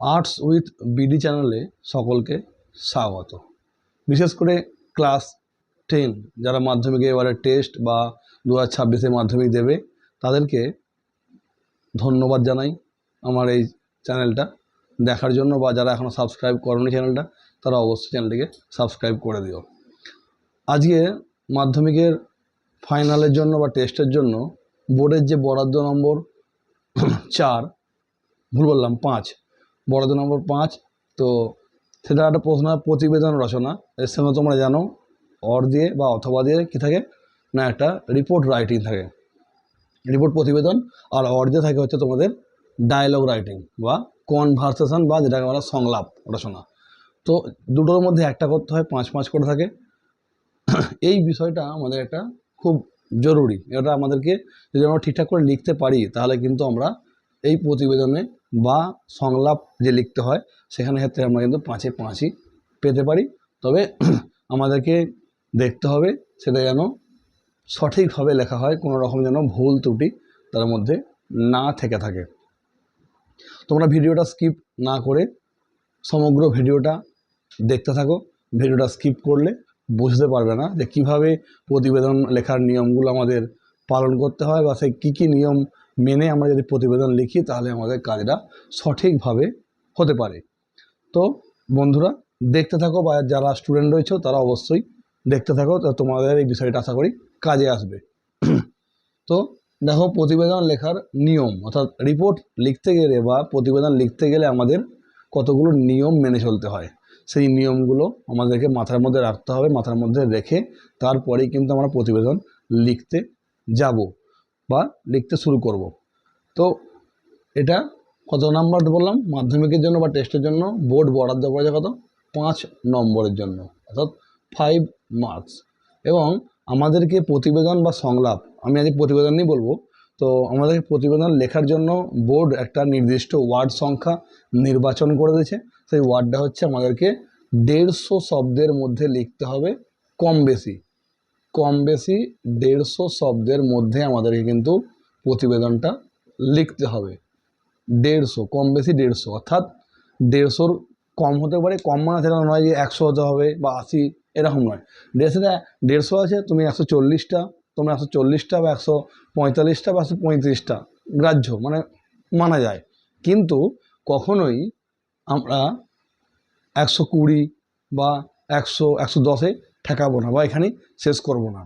Arts with BD চ্যানেলে সকলকে স্বাগত। বিশেষ করে ক্লাস 10 যারা মাধ্যমিকে এবারে টেস্ট বা 2026-এ মাধ্যমিক দেবে তাদেরকে ধন্যবাদ জানাই আমার এই চ্যানেলটা দেখার জন্য, বা যারা এখনও সাবস্ক্রাইব করেনি চ্যানেলটা তারা অবশ্যই চ্যানেলটিকে সাবস্ক্রাইব করে দিও। আজকে মাধ্যমিকের ফাইনালের জন্য বা টেস্টের জন্য বোর্ডের যে বরাদ্দ নম্বর 4, ভুল বললাম 5, বরাদ্দ নম্বর 5, তো সেটা একটা প্রশ্ন প্রতিবেদন রচনা। এর সঙ্গে তোমরা জানো অর দিয়ে বা অথবা দিয়ে কী থাকে না, একটা রিপোর্ট রাইটিং থাকে, রিপোর্ট প্রতিবেদন। আর অর দিয়ে থাকে হচ্ছে তোমাদের ডায়লগ রাইটিং বা কনভারসেশন বা যেটাকে বলা সংলাপ রচনা। তো দুটোর মধ্যে একটা করতে হয়, 5-5 করে থাকে। এই বিষয়টা আমাদের একটা খুব জরুরি। এটা আমাদেরকে যদি আমরা ঠিকঠাক করে লিখতে পারি তাহলে কিন্তু আমরা এই প্রতিবেদনে বা সংলাপ যে লিখতে হয় সেখানে ক্ষেত্রে আমরা কিন্তু 5-এ 5ই পেতে পারি। তবে আমাদেরকে দেখতে হবে সেটা যেন সঠিকভাবে লেখা হয়, কোনো রকম যেন ভুল ত্রুটি তার মধ্যে না থেকে থাকে। তোমরা ভিডিওটা স্কিপ না করে সমগ্র ভিডিওটা দেখতে থাকো। ভিডিওটা স্কিপ করলে বুঝতে পারবে না যে কীভাবে প্রতিবেদন লেখার নিয়মগুলো আমাদের পালন করতে হয়, বা সেই কী কী নিয়ম মেনে আমরা যদি প্রতিবেদন লিখি তাহলে আমাদের কাজটা সঠিকভাবে হতে পারে। তো বন্ধুরা দেখতে থাকো, বা যারা স্টুডেন্ট রয়েছে তারা অবশ্যই দেখতে থাকো, তো তোমাদের এই বিষয়টা আশা করি কাজে আসবে। তো দেখো, প্রতিবেদন লেখার নিয়ম, অর্থাৎ রিপোর্ট লিখতে গেলে বা প্রতিবেদন লিখতে গেলে আমাদের কতগুলো নিয়ম মেনে চলতে হয়। সেই নিয়মগুলো আমাদেরকে মাথার মধ্যে রাখতে হবে। মাথার মধ্যে রেখে তারপরেই কিন্তু আমরা প্রতিবেদন লিখতে যাব বা লিখতে শুরু করব। তো এটা কত নাম্বার বললাম, মাধ্যমিকের জন্য বা টেস্টের জন্য বোর্ড বরাদ্দ করেছে কত, 5 নম্বরের জন্য, অর্থাৎ 5 মার্কস। এবং আমাদেরকে প্রতিবেদন বা সংলাপ, আমি আজ প্রতিবেদন নিয়ে বলবো, তো আমাদেরকে প্রতিবেদন লেখার জন্য বোর্ড একটা নির্দিষ্ট ওয়ার্ড সংখ্যা নির্বাচন করে দিয়েছে। সেই ওয়ার্ডটা হচ্ছে আমাদেরকে 150 শব্দের মধ্যে লিখতে হবে, কম বেশি 150 শব্দের মধ্যে আমাদেরকে কিন্তু প্রতিবেদনটা লিখতে হবে। 150, কম বেশি 150, অর্থাৎ 150-র কম হতে পারে। কম মানে সেটা নয় যে 100 হতে হবে বা 80, এরকম নয়। 150 আছে, তুমি 140টা, তোমরা 140টা বা 145টা বা 135টা গ্রাহ্য, মানে মানা যায়। কিন্তু কখনোই আমরা 120 বা 100, 110-এ ঠেকাবো না বা এখানে শেষ করব না।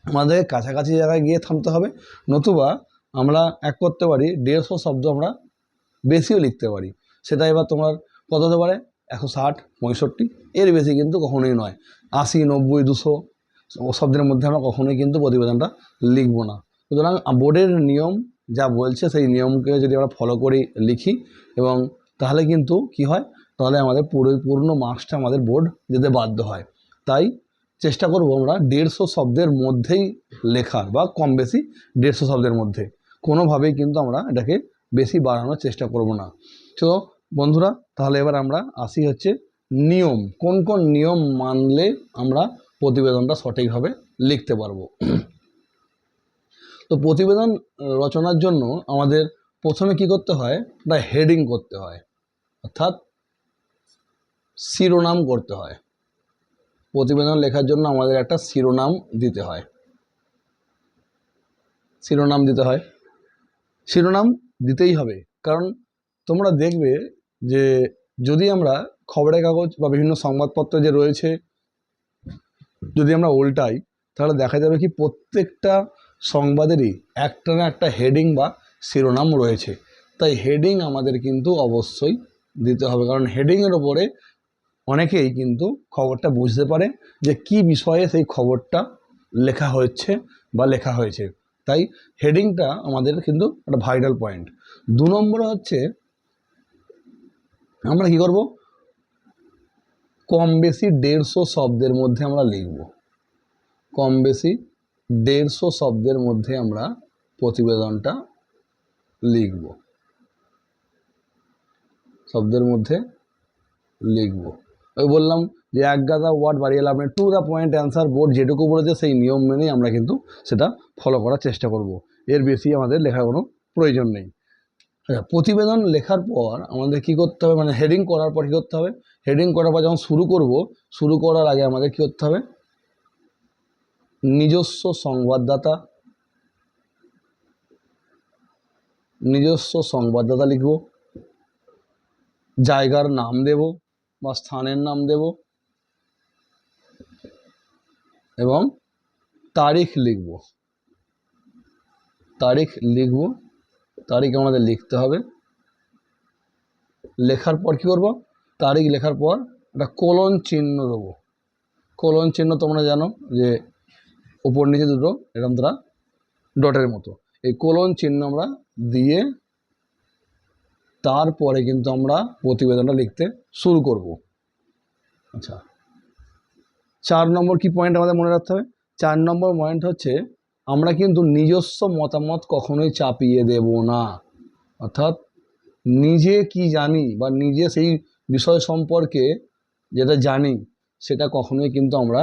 আমাদের কাছাকাছি জায়গায় গিয়ে থামতে হবে। নতুবা আমরা এক করতে পারি 150 শব্দ আমরা বেশিও লিখতে পারি। সেটা এবার তোমার কত হতে পারে, 160, 65, এর বেশি কিন্তু কখনোই নয়। 80, 90, 200 শব্দের মধ্যে আমরা কখনোই কিন্তু প্রতিবেদনটা লিখব না। সুতরাং বোর্ডের নিয়ম যা বলছে সেই নিয়মকে যদি আমরা ফলো করে লিখি, এবং তাহলে কিন্তু কি হয়, তাহলে আমাদের পূর্ণ মার্কসটা আমাদের বোর্ড যেতে বাধ্য হয়। তাই চেষ্টা করব আমরা 150 শব্দের মধ্যেই লেখার, বা কম বেশি 150 শব্দের মধ্যে। কোনোভাবেই কিন্তু আমরা এটাকে বেশি বাড়ানোর চেষ্টা করব না। তো বন্ধুরা, তাহলে এবার আমরা আসি হচ্ছে নিয়ম, কোন কোন নিয়ম মানলে আমরা প্রতিবেদনটা সঠিকভাবে লিখতে পারবো। তো প্রতিবেদন রচনার জন্য আমাদের প্রথমে কি করতে হয়, একটা হেডিং করতে হয়, অর্থাৎ শিরোনাম করতে হয়। প্রতিবেদন লেখার জন্য আমাদের একটা শিরোনাম দিতে হয়। শিরোনাম দিতেই হবে, কারণ তোমরা দেখবে যে যদি আমরা খবরের কাগজ বা বিভিন্ন সংবাদপত্র যে রয়েছে যদি আমরা উল্টাই, তাহলে দেখা যাবে কি প্রত্যেকটা সংবাদেরই একটা না একটা হেডিং বা শিরোনাম রয়েছে। তাই হেডিং আমাদের কিন্তু অবশ্যই দিতে হবে, কারণ হেডিংয়ের ওপরে অনেকেই কিন্তু খবরটা বুঝতে পারে যে কি বিষয়ে সেই খবরটা লেখা হচ্ছে বা লেখা হয়েছে। তাই হেডিংটা আমাদের কিন্তু একটা ভাইটাল পয়েন্ট। 2 নম্বরে হচ্ছে আমরা কি করব, কম বেশি 150 শব্দের মধ্যে আমরা লিখব। কম বেশি 150 শব্দের মধ্যে আমরা প্রতিবেদনটা লিখব, ওই বললাম যে এক গাদা ওয়ার্ড বাড়িয়ে লাভ নেই, to the point answer board যেটুকু বলেছে সেই নিয়ম মেনেই আমরা কিন্তু সেটা ফলো করার চেষ্টা করব। এর বেশি আমাদের লেখার কোনো প্রয়োজন নেই। আচ্ছা, প্রতিবেদন লেখার পর আমাদের কি করতে হবে, মানে হেডিং করার পর কী করতে হবে, হেডিং করার পর যখন শুরু করব, শুরু করার আগে আমাদের কী করতে হবে, নিজস্ব সংবাদদাতা, নিজস্ব সংবাদদাতা লিখব, জায়গার নাম দেব বা স্থানের নাম দেব এবং তারিখ লিখব, তারিখ লিখব, তারিখ আমাদের লিখতে হবে। লেখার পর কী করব, তারিখ লেখার পর একটা কোলন চিহ্ন দেবো। কোলন চিহ্ন তোমরা জানো যে উপর নিচে দুটো এরকম তারা ডটের মতো, এই কোলন চিহ্ন আমরা দিয়ে তারপরে কিন্তু আমরা প্রতিবেদনটা লিখতে শুরু করব। আচ্ছা, 4 নম্বর কি পয়েন্ট আমাদের মনে রাখতে হবে, 4 নম্বর পয়েন্ট হচ্ছে আমরা কিন্তু নিজস্ব মতামত কখনোই চাপিয়ে দেব না। অর্থাৎ নিজে কি জানি বা নিজে সেই বিষয় সম্পর্কে যেটা জানি সেটা কখনোই কিন্তু আমরা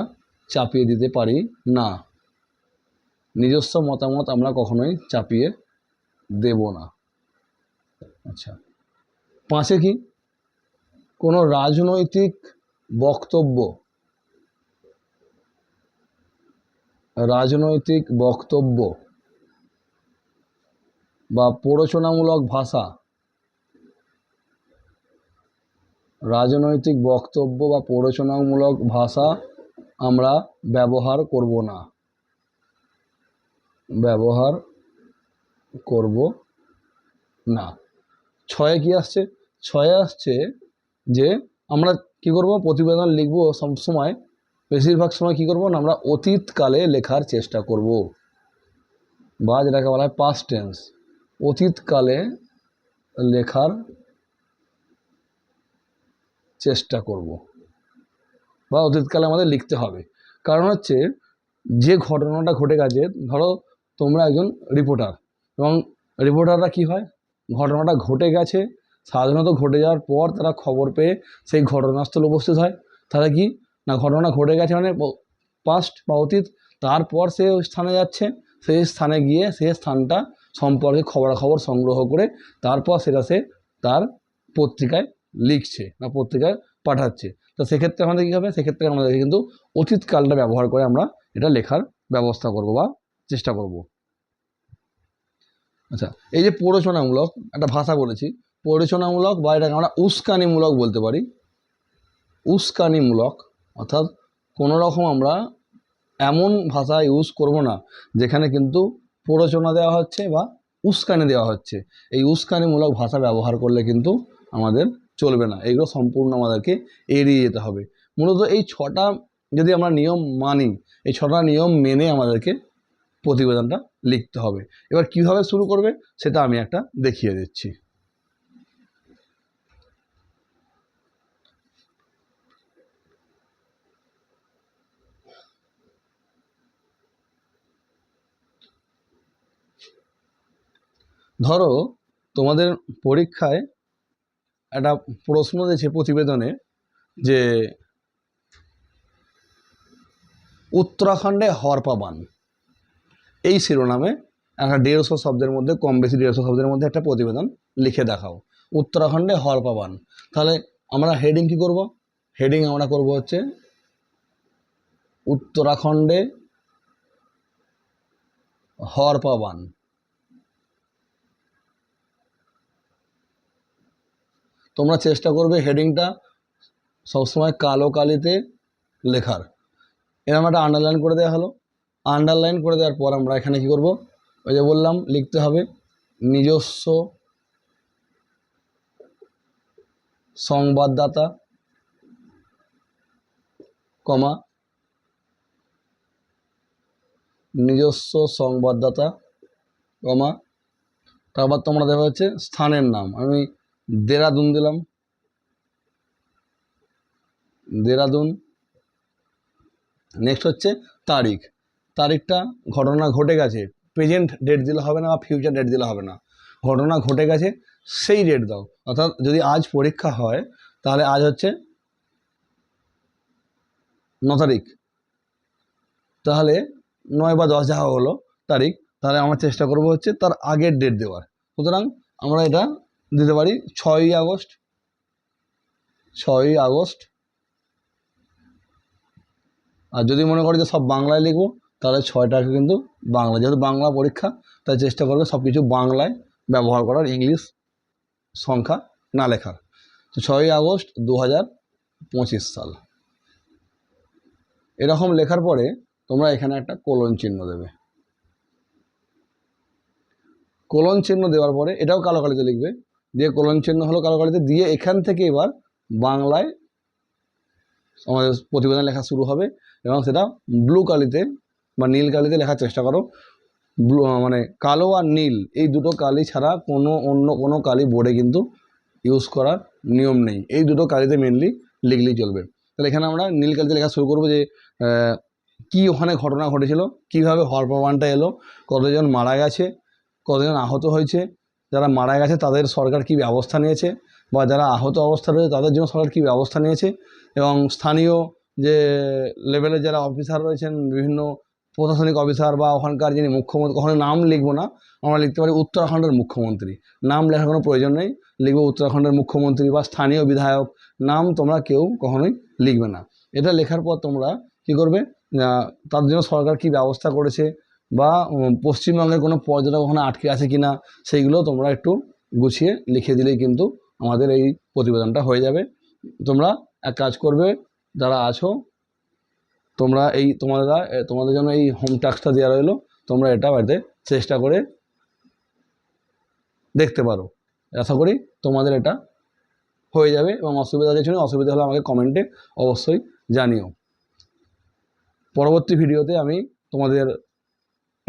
চাপিয়ে দিতে পারি না। নিজস্ব মতামত আমরা কখনোই চাপিয়ে দেব না। আচ্ছা, 5 কি, কোনো রাজনৈতিক বক্তব্য, রাজনৈতিক বক্তব্য বা প্ররোচনামূলক ভাষা, রাজনৈতিক বক্তব্য বা প্ররোচনামূলক ভাষা আমরা ব্যবহার করব না, ব্যবহার করব না। 6 কি আসছে, 6 আসছে যে আমরা কি করব, প্রতিবেদন লিখব সবসময়, বেশিরভাগ সময় কি করব না, আমরা অতীতকালে লেখার চেষ্টা করব, বা যেটাকে বলা হয় পাস্ট টেন্স, অতীতকালে লেখার চেষ্টা করব বা অতীতকালে আমাদের লিখতে হবে। কারণ হচ্ছে যে ঘটনাটা ঘটে গেছে, ধরো তোমরা একজন রিপোর্টার, এবং রিপোর্টাররা কি হয়, ঘটনাটা ঘটে গেছে, সাধারণত ঘটে যাওয়ার পর তারা খবর পেয়ে সেই ঘটনাস্থলে উপস্থিত হয়। তাহলে কি না, ঘটনা ঘটে গেছে মানে পাস্ট বা অতীত, তারপর সে ওই স্থানে যাচ্ছে, সেই স্থানে গিয়ে সেই স্থানটা সম্পর্কে খবরাখবর সংগ্রহ করে তারপর সেটা সে তার পত্রিকায় লিখছে বা পত্রিকায় পাঠাচ্ছে। তো সেক্ষেত্রে আমাদের কী হবে, সেক্ষেত্রে আমাদের কিন্তু অতীতকালটা ব্যবহার করে আমরা এটা লেখার ব্যবস্থা করব বা চেষ্টা করব। আচ্ছা, এই যে প্ররোচনামূলক একটা ভাষা বলেছি, প্ররোচনামূলক বা এটাকে আমরা উস্কানিমূলক বলতে পারি, উস্কানিমূলক অর্থাৎ কোনো রকম আমরা এমন ভাষা ইউজ করব না যেখানে কিন্তু প্ররোচনা দেওয়া হচ্ছে বা উস্কানি দেওয়া হচ্ছে। এই উস্কানিমূলক ভাষা ব্যবহার করলে কিন্তু আমাদের চলবে না, এগুলো সম্পূর্ণ আমাদেরকে এড়িয়ে যেতে হবে। মূলত এই 6টা যদি আমরা নিয়ম মানি, এই 6টা নিয়ম মেনে আমাদেরকে প্রতিবেদনটা লিখতে হবে। এবার কিভাবে শুরু করবে সেটা আমি একটা দেখিয়ে দিচ্ছি। ধরো তোমাদের পরীক্ষায় একটা প্রশ্ন দিয়েছে প্রতিবেদনে যে উত্তরাখণ্ডে হরপা বান, এই শিরোনামে একটা 150 শব্দের মধ্যে, কম বেশি 150 শব্দের মধ্যে একটা প্রতিবেদন লিখে দেখাও, উত্তরাখণ্ডে হরপা বান। তাহলে আমরা হেডিং কি করব, হেডিং আমরা করব হচ্ছে উত্তরাখণ্ডে হরপা বান। তোমরা চেষ্টা করবে হেডিংটা সবসময় কালো কালিতে লেখার। এরকম একটা আন্ডারলাইন করে দেওয়া হলো, আন্ডারলাইন করে দেওয়ার পর আমরা এখানে কি করব, ওই যে বললাম লিখতে হবে নিজস্ব সংবাদদাতা, কমা নিজস্ব সংবাদদাতা, কমা তারপর তোমরা দেখা হচ্ছে স্থানের নাম, আমি দেরাদুন দিলাম, দেরাদুন। নেক্সট হচ্ছে তারিখ, তারিখটা ঘটনা ঘটে গেছে, প্রেজেন্ট ডেট দিলে হবে না বা ফিউচার ডেট দিলে হবে না, ঘটনা ঘটে গেছে সেই ডেট দাও। অর্থাৎ যদি আজ পরীক্ষা হয় তাহলে আজ হচ্ছে 9 তারিখ, তাহলে 9 বা 10 যাওয়া হলো তারিখ, তাহলে আমরা চেষ্টা করব হচ্ছে তার আগের ডেট দেওয়ার। সুতরাং আমরা এটা দিতে পারি 6ই আগস্ট। 6ই আগস্ট। আর যদি মনে করি যে সব বাংলায় লিখবো, তাহলে 6টাকে কিন্তু বাংলা, যেহেতু বাংলা পরীক্ষা তাই চেষ্টা করবে সব কিছু বাংলায় ব্যবহার করার, ইংলিশ সংখ্যা না লেখার। তো 6ই আগস্ট 2025 সাল। এরকম লেখার পরে তোমরা এখানে একটা কোলন চিহ্ন দেবে। কোলন চিহ্ন দেওয়ার পরে এটাও কালো কালিতে লিখবে, দিয়ে কোলন চিহ্ন হলো কালো কালিতে, দিয়ে এখান থেকে এবার বাংলায় আমাদের প্রতিবেদন লেখা শুরু হবে এবং সেটা ব্লু কালিতে বা নীল কালিতে লেখার চেষ্টা করো। ব্লু মানে কালো আর নীল এই দুটো কালি ছাড়া অন্য কোনো কালি বোর্ডে কিন্তু ইউজ করার নিয়ম নেই। এই দুটো কালিতে মেনলি লিখলেই চলবে। তাহলে এখানে আমরা নীল কালিতে লেখা শুরু করবো যে কী ওখানে ঘটনা ঘটেছিল, কীভাবে হওয়ার প্রমাণটা এলো, কতজন মারা গেছে, কতজন আহত হয়েছে, যারা মারা গেছে তাদের সরকার কী ব্যবস্থা নিয়েছে, বা যারা আহত অবস্থা রয়েছে তাদের জন্য সরকার কী ব্যবস্থা নিয়েছে, এবং স্থানীয় যে লেভেলের যারা অফিসার রয়েছেন, বিভিন্ন প্রশাসনিক অফিসার বা ওখানকার যিনি মুখ্যমন্ত্রী, ওখানে নাম লিখবো না, আমরা লিখতে পারি উত্তরাখণ্ডের মুখ্যমন্ত্রী। নাম লেখার কোনো প্রয়োজন নেই, লিখবো উত্তরাখণ্ডের মুখ্যমন্ত্রী বা স্থানীয় বিধায়ক। নাম তোমরা কেউ কখনোই লিখবে না। এটা লেখার পর তোমরা কী করবে, তাদের জন্য সরকার কী ব্যবস্থা করেছে বা পশ্চিমবঙ্গের কোনো পর্যটক ওখানে আটকে আছে কি না, সেইগুলো তোমরা একটু গুছিয়ে লিখে দিলেই কিন্তু আমাদের এই প্রতিবেদনটা হয়ে যাবে। তোমরা এক কাজ করবে, যারা আছো তোমরা তোমাদের জন্য এই হোম টাস্কটা দেওয়া রইলো, তোমরা এটা বাড়িতে চেষ্টা করে দেখতে পারো। আশা করি তোমাদের এটা হয়ে যাবে, এবং অসুবিধা কিছু নেই, অসুবিধা হলে আমাকে কমেন্টে অবশ্যই জানিও। পরবর্তী ভিডিওতে আমি তোমাদের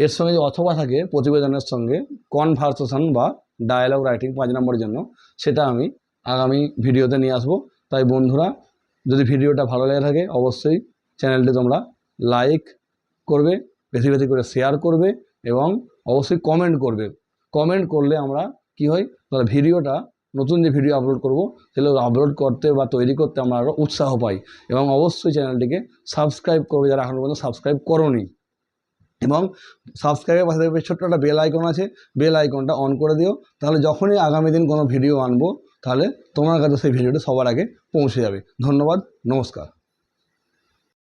এর সঙ্গে যে অথবা থাকে প্রতিবেদনের সঙ্গে কনভারসেশন বা ডায়ালগ রাইটিং 5 নম্বরের জন্য, সেটা আমি আগামী ভিডিওতে নিয়ে আসবো। তাই বন্ধুরা, যদি ভিডিওটা ভালো লেগে থাকে অবশ্যই চ্যানেলটি তোমরা লাইক করবে, বেশি বেশি করে শেয়ার করবে, এবং অবশ্যই কমেন্ট করবে। কমেন্ট করলে আমরা কি হয়, তাহলে ভিডিওটা নতুন যে ভিডিও আপলোড করব সেগুলো আপলোড করতে বা তৈরি করতে আমরা আরও উৎসাহ পাই। এবং অবশ্যই চ্যানেলটিকে সাবস্ক্রাইব করবে যারা এখনও পর্যন্ত সাবস্ক্রাইব করোনি, এবং সাবস্ক্রাইবের পাশে দেখবে ছোট্ট একটা বেল আইকন আছে, বেল আইকনটা অন করে দিও। তাহলে যখনই আগামী দিন কোনো ভিডিও আনবো তাহলে তোমার কাছে সেই ভিডিওটা সবার আগে পৌঁছে যাবে। ধন্যবাদ, নমস্কার।